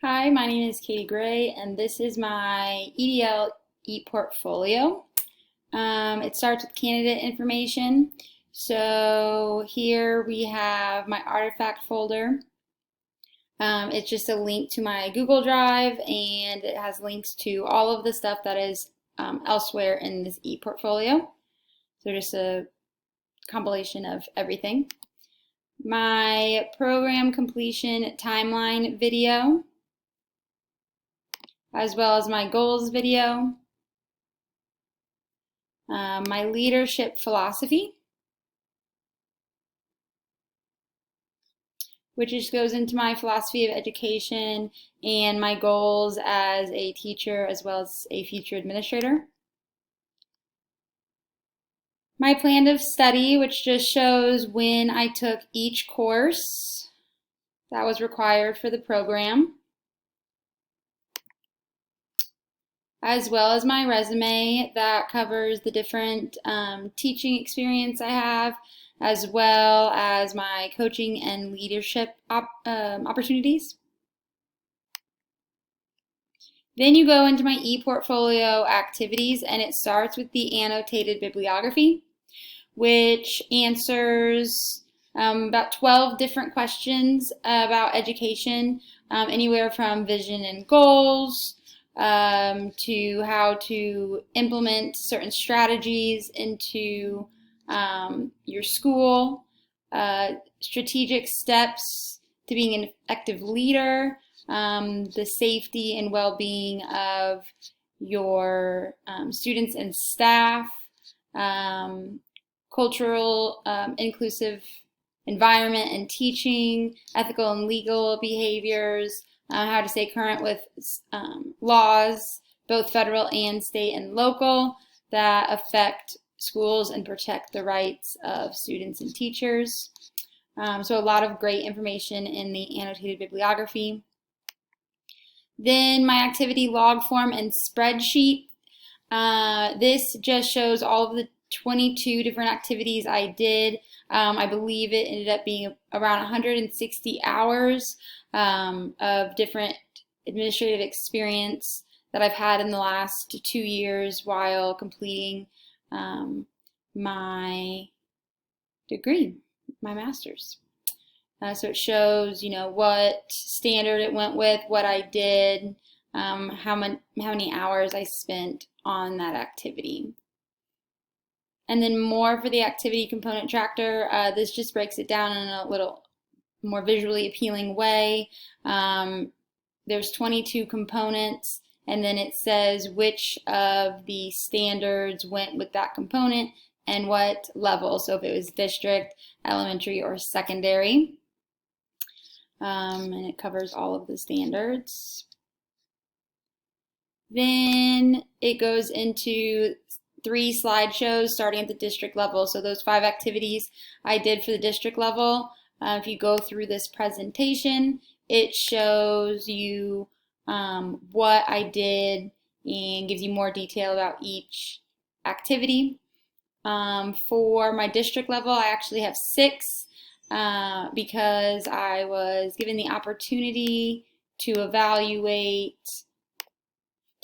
Hi, my name is Katie Gray, and this is my EDL ePortfolio. It starts with candidate information. So here we have my artifact folder. It's just a link to my Google Drive, and it has links to all of the stuff that is elsewhere in this ePortfolio. So just a compilation of everything. My program completion timeline video, as well as my goals video, my leadership philosophy, which just goes into my philosophy of education and my goals as a teacher as well as a future administrator. My plan of study, which just shows when I took each course that was required for the program, as well as my resume that covers the different teaching experience I have, as well as my coaching and leadership opportunities. Then you go into my ePortfolio activities, and it starts with the annotated bibliography, which answers about 12 different questions about education, anywhere from vision and goals to how to implement certain strategies into your school, strategic steps to being an effective leader, the safety and well-being of your students and staff, cultural inclusive environment and teaching, ethical and legal behaviors, how to stay current with laws, both federal and state and local, that affect schools and protect the rights of students and teachers. So a lot of great information in the annotated bibliography. Then my activity log form and spreadsheet. This just shows all of the 22 different activities I did. I believe it ended up being around 160 hours of different administrative experience that I've had in the last 2 years while completing my degree, my master's. So it shows, what standard it went with, what I did, how many hours I spent on that activity. And then more for the activity component tracker. This just breaks it down in a little more visually appealing way. There's 22 components, and then it says which of the standards went with that component and what level. So if it was district, elementary, or secondary. And it covers all of the standards. Then it goes into 3 slideshows starting at the district level. So those 5 activities I did for the district level. If you go through this presentation, it shows you what I did and gives you more detail about each activity. For my district level, I actually have 6 because I was given the opportunity to evaluate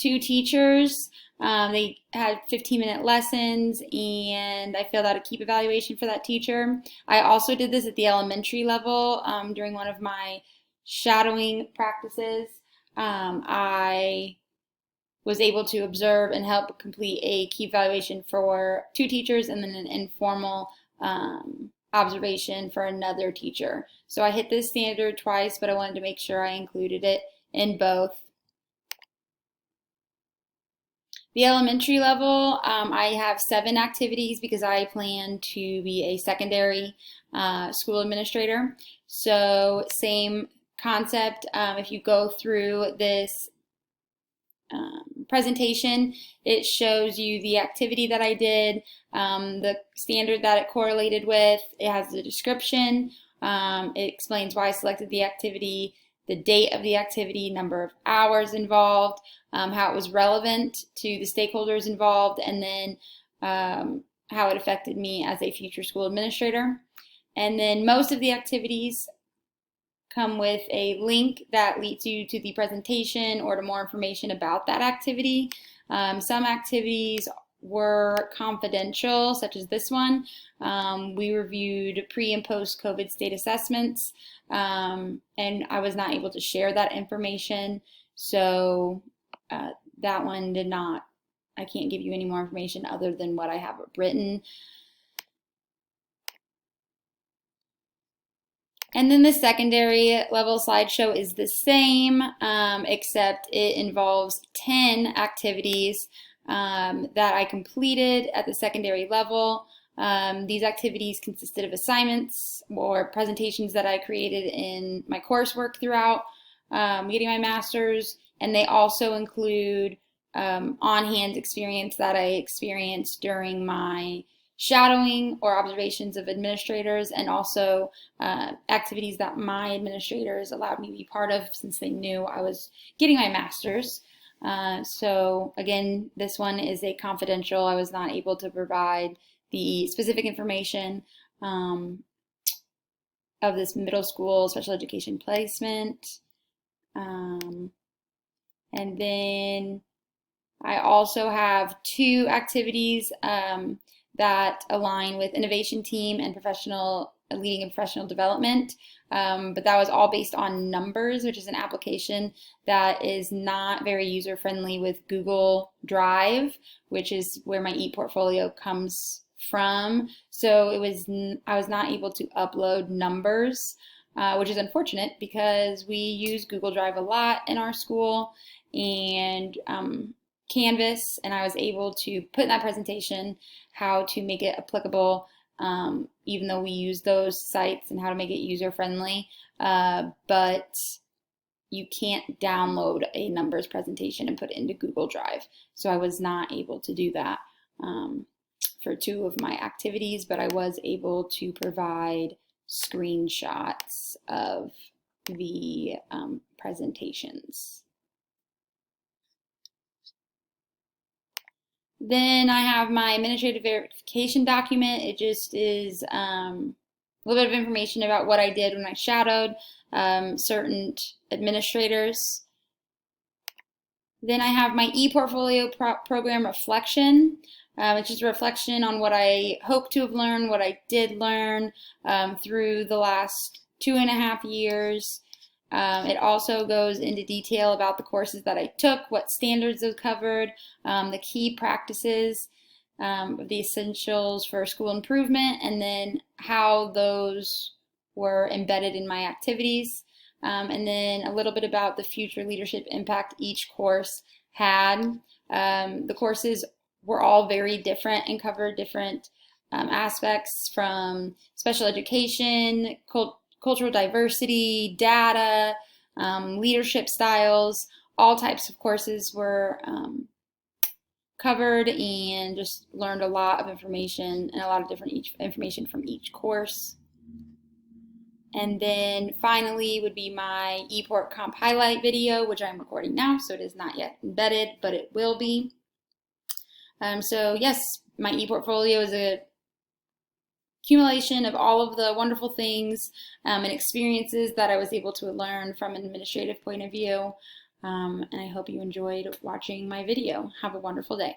2 teachers. They had 15-minute lessons, and I filled out a keep evaluation for that teacher. I also did this at the elementary level during one of my shadowing practices. I was able to observe and help complete a keep evaluation for 2 teachers and then an informal observation for another teacher. So I hit this standard twice, but I wanted to make sure I included it in both. The elementary level, I have 7 activities because I plan to be a secondary school administrator. So same concept. If you go through this presentation, it shows you the activity that I did, the standard that it correlated with. It has the description. It explains why I selected the activity, the date of the activity, number of hours involved, how it was relevant to the stakeholders involved, and then how it affected me as a future school administrator. And then most of the activities come with a link that leads you to the presentation or to more information about that activity. Some activities were confidential, such as this one. We reviewed pre and post COVID state assessments, and I was not able to share that information. So that one did not, I can't give you any more information other than what I have written. And then the secondary level slideshow is the same, except it involves 10 activities that I completed at the secondary level. These activities consisted of assignments or presentations that I created in my coursework throughout getting my master's, and they also include on-hand experience that I experienced during my shadowing or observations of administrators, and also activities that my administrators allowed me to be part of since they knew I was getting my master's. So again, this one is a confidential. I was not able to provide the specific information of this middle school special education placement. And then I also have 2 activities that align with innovation team and leading in professional development. But that was all based on Numbers, which is an application that is not very user-friendly with Google Drive, which is where my ePortfolio comes from. So I was not able to upload Numbers, which is unfortunate because we use Google Drive a lot in our school, and Canvas, and I was able to put in that presentation how to make it applicable, even though we use those sites, and how to make it user-friendly, but you can't download a Numbers presentation and put it into Google Drive. So I was not able to do that for 2 of my activities, but I was able to provide screenshots of the presentations. Then I have my administrative verification document. It just is a little bit of information about what I did when I shadowed certain administrators. Then I have my ePortfolio program reflection. It's just a reflection on what I hope to have learned, what I did learn through the last 2.5 years. It also goes into detail about the courses that I took, what standards those covered, the key practices, the essentials for school improvement, and then how those were embedded in my activities. And then a little bit about the future leadership impact each course had. The courses were all very different and covered different aspects, from special education, cultural diversity, data, leadership styles. All types of courses were covered, and just learned a lot of information and a lot of different information from each course. And then finally would be my ePort Comp highlight video, which I'm recording now, so it is not yet embedded, but it will be. So yes, my ePortfolio is a accumulation of all of the wonderful things and experiences that I was able to learn from an administrative point of view. And I hope you enjoyed watching my video. Have a wonderful day.